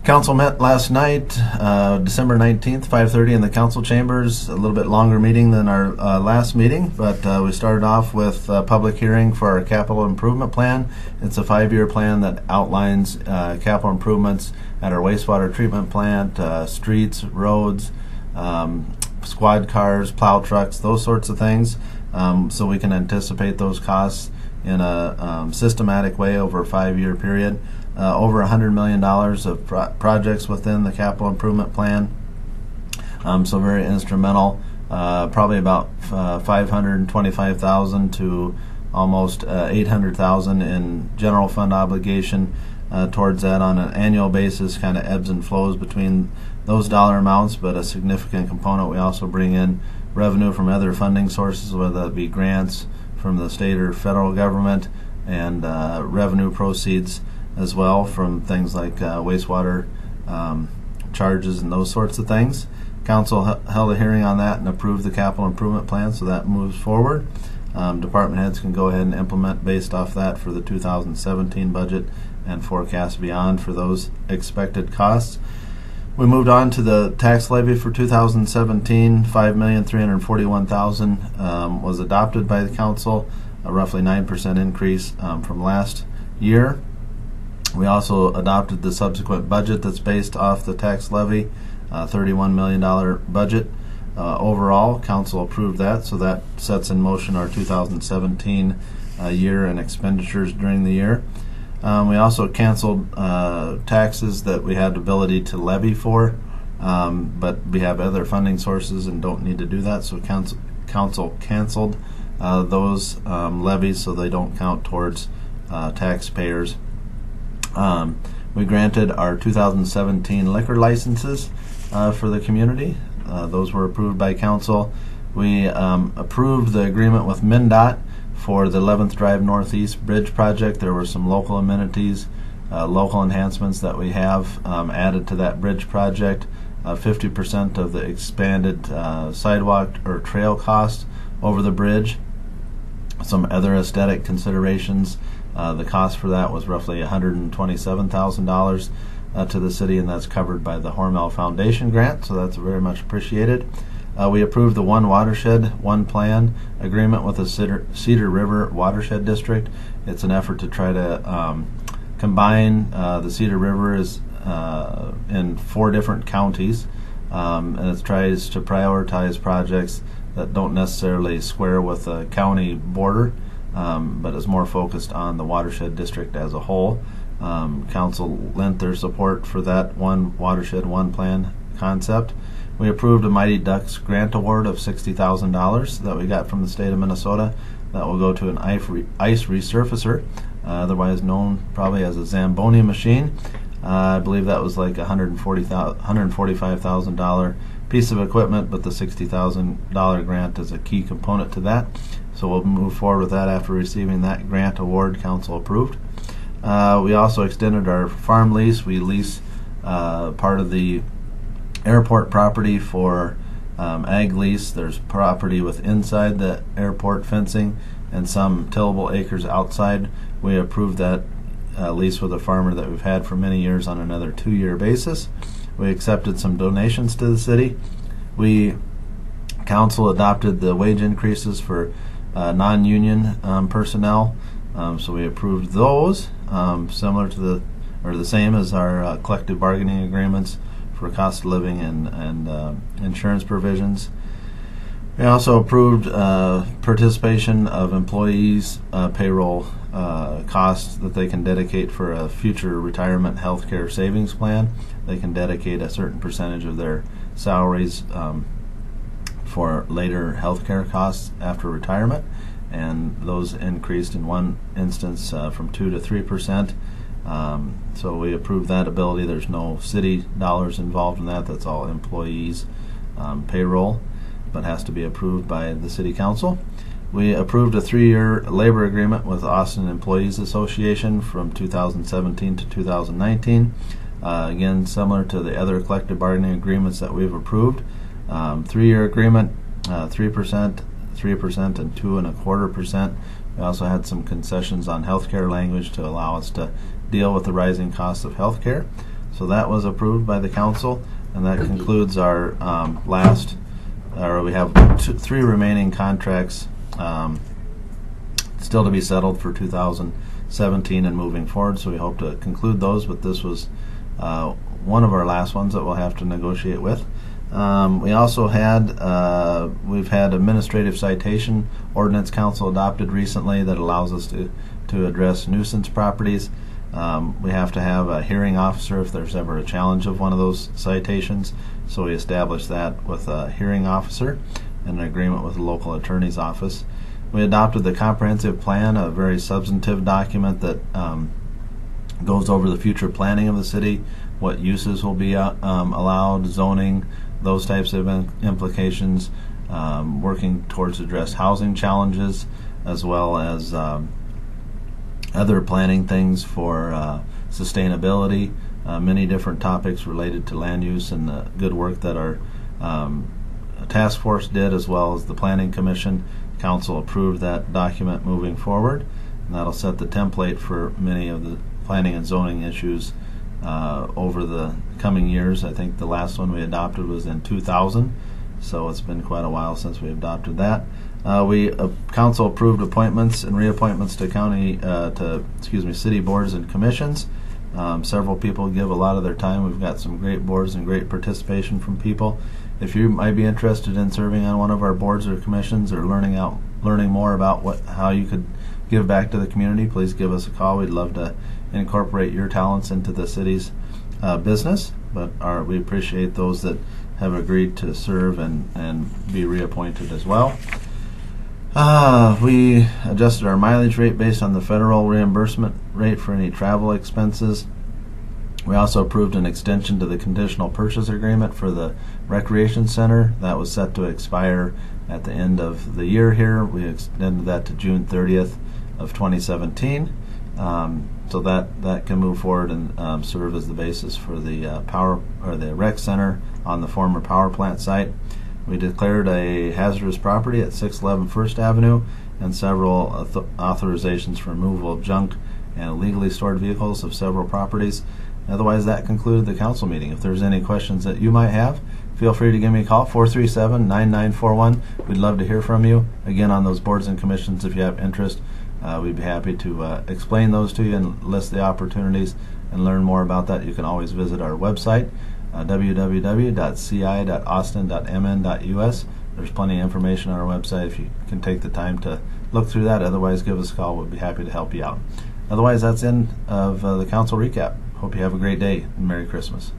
Council met last night, December 19th, 5:30 in the council chambers. A little bit longer meeting than our last meeting, but we started off with a public hearing for our capital improvement plan. It's a 5-year plan that outlines capital improvements at our wastewater treatment plant, streets, roads, squad cars, plow trucks, those sorts of things, so we can anticipate those costs in a systematic way over a 5-year period. Over $100 million of projects within the capital improvement plan, so very instrumental. Probably about $525,000 to almost $800,000 in general fund obligation towards that on an annual basis. Kind of ebbs and flows between those dollar amounts, but a significant component. We also bring in revenue from other funding sources, whether that be grants from the state or federal government, and revenue proceeds as well from things like wastewater charges and those sorts of things. Council held a hearing on that and approved the capital improvement plan, so that moves forward. Department heads can go ahead and implement based off that for the 2017 budget and forecast beyond for those expected costs. We moved on to the tax levy for 2017. $5,341,000 was adopted by the council, a roughly 9% increase from last year. We also adopted the subsequent budget that's based off the tax levy, $31 million budget. Overall, council approved that, so that sets in motion our 2017 year and expenditures during the year. We also canceled taxes that we had ability to levy for, but we have other funding sources and don't need to do that, so council canceled those levies so they don't count towards taxpayers. We granted our 2017 liquor licenses for the community. Those were approved by council. We approved the agreement with MnDOT for the 11th Drive Northeast Bridge project. There were some local amenities, local enhancements that we have added to that bridge project. 50% of the expanded sidewalk or trail cost over the bridge. Some other aesthetic considerations. The cost for that was roughly $127,000 to the city, and that's covered by the Hormel Foundation grant, so that's very much appreciated. We approved the One Watershed, One Plan agreement with the Cedar River Watershed District. It's an effort to try to combine the Cedar River is in 4 different counties, and it tries to prioritize projects that don't necessarily square with the county border, but is more focused on the watershed district as a whole. Council lent their support for that One Watershed, One Plan concept. We approved a Mighty Ducks grant award of $60,000 that we got from the state of Minnesota. That will go to an ice resurfacer, otherwise known probably as a Zamboni machine. I believe that was like $145,000 piece of equipment, but the $60,000 grant is a key component to that. So we'll move forward with that after receiving that grant award. Council approved. We also extended our farm lease. We lease part of the airport property for ag lease. There's property with inside the airport fencing and some tillable acres outside. We approved that lease with a farmer that we've had for many years on another 2-year basis. We accepted some donations to the city. Council adopted the wage increases for non-union personnel, so we approved those, similar to the same as our collective bargaining agreements for cost of living and insurance provisions. We also approved participation of employees' payroll costs that they can dedicate for a future retirement health care savings plan. They can dedicate a certain percentage of their salaries for later health care costs after retirement, and those increased in one instance from 2 to 3%. So we approved that ability. There's no city dollars involved in that. That's all employees' payroll, but has to be approved by the city council. We approved a 3-year labor agreement with Austin Employees Association from 2017 to 2019. Again, similar to the other collective bargaining agreements that we've approved. 3-year agreement, 3%, 3%, and 2.25%. We also had some concessions on healthcare language to allow us to deal with the rising cost of healthcare. So that was approved by the council, and that concludes our we have three remaining contracts still to be settled for 2017 and moving forward, so we hope to conclude those, but this was one of our last ones that we'll have to negotiate with. We also we've had administrative citation ordinance council adopted recently that allows us to address nuisance properties. We have to have a hearing officer if there's ever a challenge of one of those citations, so we established that with a hearing officer and an agreement with the local attorney's office. We adopted the comprehensive plan, a very substantive document that goes over the future planning of the city, what uses will be allowed, zoning, those types of implications, working towards address housing challenges, as well as other planning things for sustainability, many different topics related to land use and the good work that our task force did, as well as the Planning Commission. Council approved that document moving forward, and that'll set the template for many of the planning and zoning issues over the coming years. I think the last one we adopted was in 2000, so it's been quite a while since we adopted that. Council approved appointments and reappointments to city boards and commissions. Several people give a lot of their time. We've got some great boards and great participation from people. If you might be interested in serving on one of our boards or commissions, or learning more about how you could give back to the community, please give us a call. We'd love to incorporate your talents into the city's business, but we appreciate those that have agreed to serve and be reappointed as well. We adjusted our mileage rate based on the federal reimbursement rate for any travel expenses. We also approved an extension to the conditional purchase agreement for the recreation center. That was set to expire at the end of the year here. We extended that to June 30th of 2017. So that can move forward and serve as the basis for the rec center on the former power plant site. We declared a hazardous property at 611 First Avenue and several authorizations for removal of junk and illegally stored vehicles of several properties. Otherwise, that concluded the council meeting. If there's any questions that you might have, feel free to give me a call, 437-9941. We'd love to hear from you. Again, on those boards and commissions, if you have interest, we'd be happy to explain those to you and list the opportunities and learn more about that. You can always visit our website, www.ci.austin.mn.us. There's plenty of information on our website if you can take the time to look through that. Otherwise, give us a call. We'll be happy to help you out. Otherwise, that's the end of the council recap. Hope you have a great day and Merry Christmas.